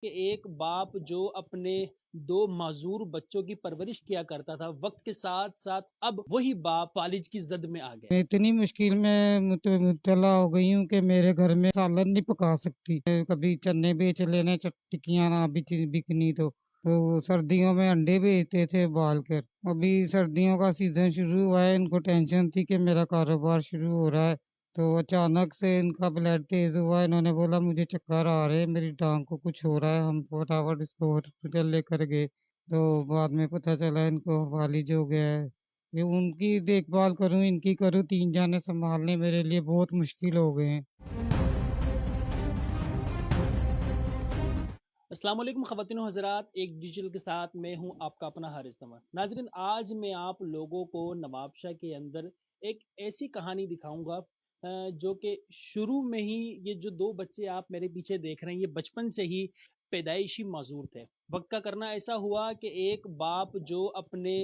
کہ ایک باپ جو اپنے دو معذور بچوں کی پرورش کیا کرتا تھا، وقت کے ساتھ ساتھ اب وہی باپ فالج کی زد میں آ گیا۔ میں اتنی مشکل میں مبتلا ہو گئی ہوں کہ میرے گھر میں سالن نہیں پکا سکتی، کبھی چنے بیچ لینے، ٹکیاں نہ بکنی تو سردیوں میں انڈے بیچتے تھے ابال کر۔ ابھی سردیوں کا سیزن شروع ہوا ہے، ان کو ٹینشن تھی کہ میرا کاروبار شروع ہو رہا ہے، تو اچانک سے ان کا بلڈ تیز ہوا، انہوں نے بولا مجھے چکر آ رہے ہیں، میری ٹانگ کو کچھ ہو رہا ہے، ہم فٹافٹ اس کو ہاسپٹل لے کر گئے، تو بعد میں پتہ چلا ان کو فالج ہو گیا ہے۔ یہ ان کی دیکھ بھال کروں، ان کی کروں، 3 جانے سنبھالنے میرے لیے بہت مشکل ہو گئے ہیں۔ السلام علیکم خواتین و حضرات، ایک ڈیجیٹل کے ساتھ میں ہوں آپ کا اپنا حارث تمر۔ ناظرین، آج میں آپ لوگوں کو نوابشاہ کے اندر ایک ایسی کہانی دکھاؤں گا جو کہ شروع میں ہی یہ جو دو بچے آپ میرے پیچھے دیکھ رہے ہیں، یہ بچپن سے ہی پیدائشی معذور تھے۔ وقت کا کرنا ایسا ہوا کہ ایک باپ جو اپنے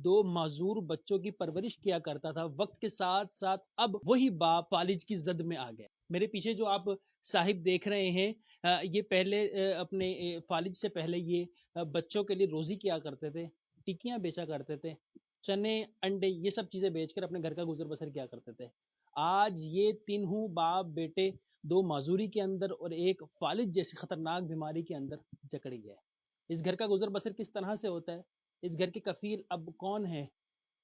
دو معذور بچوں کی پرورش کیا کرتا تھا، وقت کے ساتھ ساتھ اب وہی باپ فالج کی زد میں آ گیا۔ میرے پیچھے جو آپ صاحب دیکھ رہے ہیں، یہ پہلے اپنے فالج سے پہلے یہ بچوں کے لیے روزی کیا کرتے تھے، ٹکیاں بیچا کرتے تھے، چنے انڈے یہ سب چیزیں بیچ کر اپنے گھر کا گزر بسر کیا کرتے تھے۔ آج یہ تینوں باپ بیٹے دو معذوری کے اندر اور ایک فالج جیسی خطرناک بیماری کے اندر جکڑ گیا ہے۔ اس گھر کا گزر بسر کس طرح سے ہوتا ہے، اس گھر کے کفیل اب کون ہے،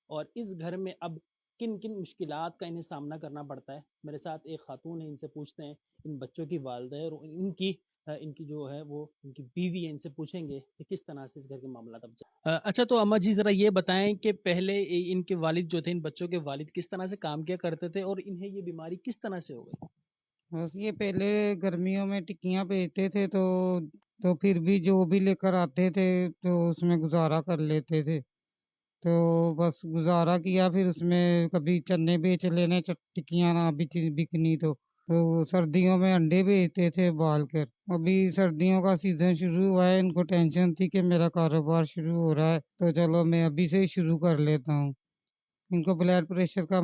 اور اس گھر میں اب کن کن مشکلات کا انہیں سامنا کرنا پڑتا ہے۔ میرے ساتھ ایک خاتون ہے، ان سے پوچھتے ہیں، ان بچوں کی والدہ ہے اور ان کی جو ہے وہ ان کی بیوی ہے، ان سے پوچھیں گے کہ کس طرح سے اس گھر کے معاملات اب اچھا تو اما جی ذرا یہ بتائیں کہ پہلے ان کے والد جو تھے، ان بچوں کے والد کس طرح سے کام کیا کرتے تھے اور انہیں یہ بیماری کس طرح سے ہو گئی؟ بس یہ پہلے گرمیوں میں ٹکیاں بیچتے تھے، تو پھر بھی جو بھی لے کر آتے تھے تو اس میں گزارا کر لیتے تھے، تو بس گزارا کیا، پھر اس میں کبھی چنے بیچ لینے، ٹکیاں نہ بکنی تو سردیوں میں انڈے بیچتے تھے ابال کر۔ ابھی سردیوں کا سیزن شروع ہوا ہے، ان کو ٹینشن تھی کہ میرا کاروبار شروع ہو رہا ہے، تو چلو میں ابھی سے ہی شروع کر لیتا ہوں۔ ان کو بلڈ پریشر کا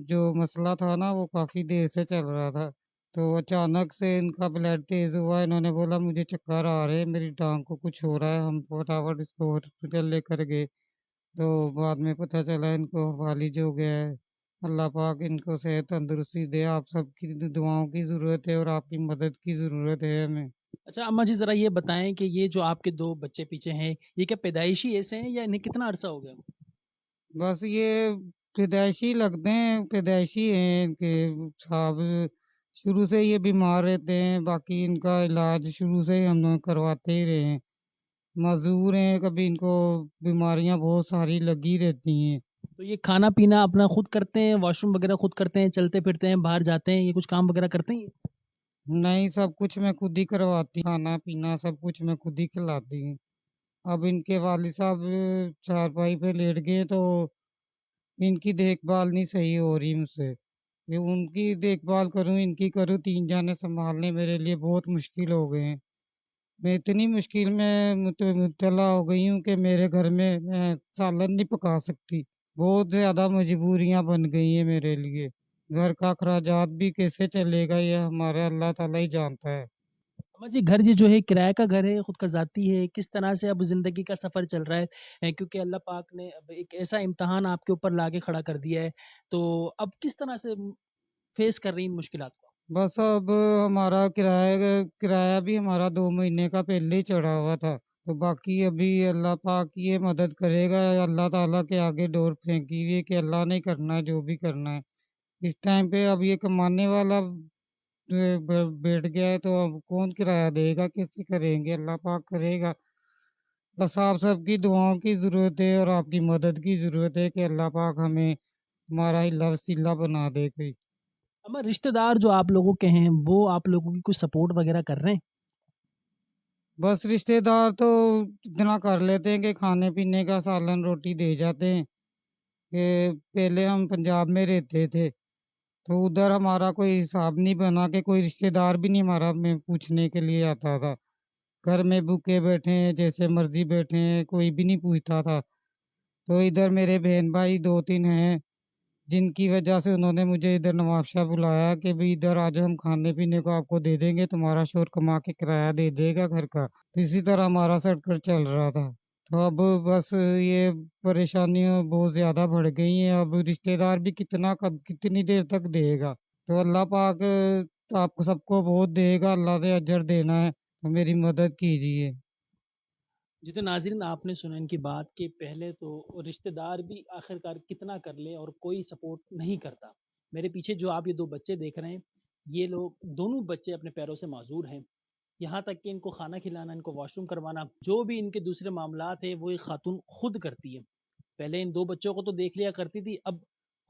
جو مسئلہ تھا نا، وہ کافی دیر سے چل رہا تھا، تو اچانک سے ان کا بلڈ تیز ہوا، انہوں نے بولا مجھے چکر آ رہے ہیں، میری ٹانگ کو کچھ ہو رہا ہے، ہم فٹافٹ اس کو ہاسپٹل لے کر گئے، تو بعد میں پتہ چلا ان کو فالج ہو گیا ہے۔ اللہ پاک ان کو صحت تندرستی دے، آپ سب کی دعاؤں کی ضرورت ہے اور آپ کی مدد کی ضرورت ہے ہمیں۔ اچھا اما جی ذرا یہ بتائیں کہ یہ جو آپ کے دو بچے پیچھے ہیں، یہ کیا پیدائشی ایسے ہیں یا انہیں کتنا عرصہ ہو گیا؟ بس یہ پیدائشی لگتے ہیں، پیدائشی ہیں کہ صاحب شروع سے یہ بیمار رہتے ہیں، باقی ان کا علاج شروع سے ہی ہم لوگ کرواتے ہی رہے ہیں۔ معذور ہیں، کبھی ان کو بیماریاں بہت ساری لگی رہتی ہیں۔ تو یہ کھانا پینا اپنا خود کرتے ہیں، واش روم وغیرہ خود کرتے ہیں، چلتے پھرتے ہیں، باہر جاتے ہیں، یہ کچھ کام وغیرہ کرتے ہیں؟ نہیں، سب کچھ میں خود ہی کرواتی، کھانا پینا سب کچھ میں خود ہی کھلاتی ہوں۔ اب ان کے والد صاحب چارپائی پہ لیٹ گئے، تو ان کی دیکھ بھال نہیں صحیح ہو رہی مجھ سے، کہ ان کی دیکھ بھال کروں، ان کی کروں، 3 جانے سنبھالنے میرے لیے بہت مشکل ہو گئے ہیں۔ میں اتنی مشکل میں مبتلا ہو گئی ہوں کہ میرے گھر میں سالن نہیں پکا سکتی، بہت زیادہ مجبوریاں بن گئی ہیں میرے لیے۔ گھر کا اخراجات بھی کیسے چلے گا، یہ ہمارا اللہ تعالیٰ ہی جانتا ہے۔ اما جی گھر یہ جو ہے کرایہ کا گھر ہے، خود کا ذاتی ہے، کس طرح سے اب زندگی کا سفر چل رہا ہے؟ کیونکہ اللہ پاک نے اب ایک ایسا امتحان آپ کے اوپر لا کے کھڑا کر دیا ہے، تو اب کس طرح سے فیس کر رہی ہیں ان مشکلات کو؟ بس اب ہمارا کرایہ بھی ہمارا 2 مہینے کا پہلے ہی چڑھا ہوا تھا، تو باقی ابھی اللہ پاک یہ مدد کرے گا، اللہ تعالیٰ کے آگے ڈور پھینکی ہوئی ہے کہ اللہ نے کرنا ہے جو بھی کرنا ہے۔ اس ٹائم پہ اب یہ کمانے والا بیٹھ گیا ہے، تو اب کون کرایہ دے گا، کیسے کریں گے، اللہ پاک کرے گا۔ بس آپ سب کی دعاؤں کی ضرورت ہے اور آپ کی مدد کی ضرورت ہے کہ اللہ پاک ہمیں ہمارا ہلا وسیلہ بنا دے کوئی۔ اما رشتہ دار جو آپ لوگوں کے ہیں، وہ آپ لوگوں کی کوئی سپورٹ وغیرہ کر رہے ہیں؟ بس رشتہ دار تو اتنا کر لیتے ہیں کہ کھانے پینے کا سالن روٹی دے جاتے ہیں، کہ پہلے ہم پنجاب میں رہتے تھے، تو ادھر ہمارا کوئی حساب نہیں بنا کہ کوئی رشتہ دار بھی نہیں ہمارا میں پوچھنے کے لیے آتا تھا، گھر میں بھوکے بیٹھے ہیں، جیسے مرضی بیٹھے ہیں، کوئی بھی نہیں پوچھتا تھا۔ تو ادھر میرے بہن بھائی 2-3 ہیں، جن کی وجہ سے انہوں نے مجھے ادھر نواب شاہ بلایا کہ بھائی ادھر آ جاؤ، ہم کھانے پینے کو آپ کو دے دیں گے، تمہارا شوہر کما کے کرایہ دے دے گا گھر کا۔ تو اسی طرح ہمارا سرکل چل رہا تھا۔ تو اب بس یہ پریشانیاں بہت زیادہ بڑھ گئی ہیں، اب رشتہ دار بھی کتنی دیر تک دے گا؟ تو اللہ پاک آپ کو سب کو بہت دے گا، اللہ نے اجر دینا ہے، تو میری مدد کیجیے۔ جی تو ناظرین آپ نے سنا ان کی بات کہ پہلے تو رشتہ دار بھی آخرکار کتنا کر لے اور کوئی سپورٹ نہیں کرتا۔ میرے پیچھے جو آپ یہ دو بچے دیکھ رہے ہیں، یہ لوگ دونوں بچے اپنے پیروں سے معذور ہیں، یہاں تک کہ ان کو کھانا کھلانا، ان کو واش روم کروانا، جو بھی ان کے دوسرے معاملات ہیں وہ ایک خاتون خود کرتی ہے۔ پہلے ان دو بچوں کو تو دیکھ لیا کرتی تھی، اب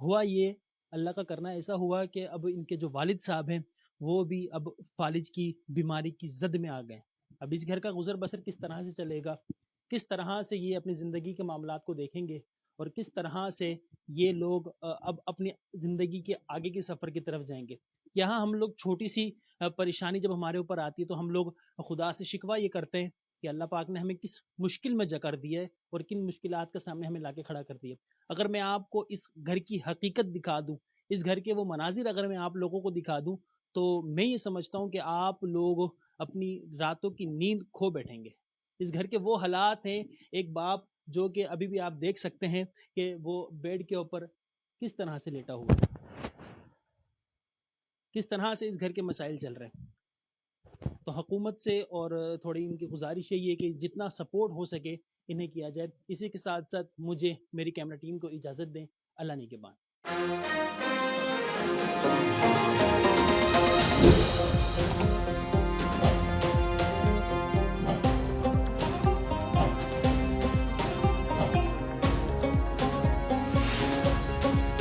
ہوا یہ، اللہ کا کرنا ایسا ہوا کہ اب ان کے جو والد صاحب ہیں وہ بھی اب فالج کی بیماری کی زد میں آ گئے۔ اب اس گھر کا گزر بسر کس طرح سے چلے گا، کس طرح سے یہ اپنی زندگی کے معاملات کو دیکھیں گے، اور کس طرح سے یہ لوگ اب اپنی زندگی کے آگے کے سفر کی طرف جائیں گے۔ یہاں ہم لوگ چھوٹی سی پریشانی جب ہمارے اوپر آتی ہے تو ہم لوگ خدا سے شکوہ یہ کرتے ہیں کہ اللہ پاک نے ہمیں کس مشکل میں جکر دیا ہے اور کن مشکلات کے سامنے ہمیں لا کے کھڑا کر دیا۔ اگر میں آپ کو اس گھر کی حقیقت دکھا دوں، اس گھر کے وہ مناظر اگر میں آپ لوگوں کو دکھا دوں، تو میں یہ سمجھتا ہوں کہ آپ لوگ اپنی راتوں کی نیند کھو بیٹھیں گے۔ اس گھر کے وہ حالات ہیں، ایک باپ جو کہ ابھی بھی آپ دیکھ سکتے ہیں کہ وہ بیڈ کے اوپر کس طرح سے لیٹا ہوا ہے، کس طرح سے اس گھر کے مسائل چل رہے ہیں۔ تو حکومت سے اور تھوڑی ان کی گزارش یہی ہے کہ جتنا سپورٹ ہو سکے انہیں کیا جائے۔ اسی کے ساتھ ساتھ مجھے میری کیمرہ ٹیم کو اجازت دیں۔ اللہ نے کے بعد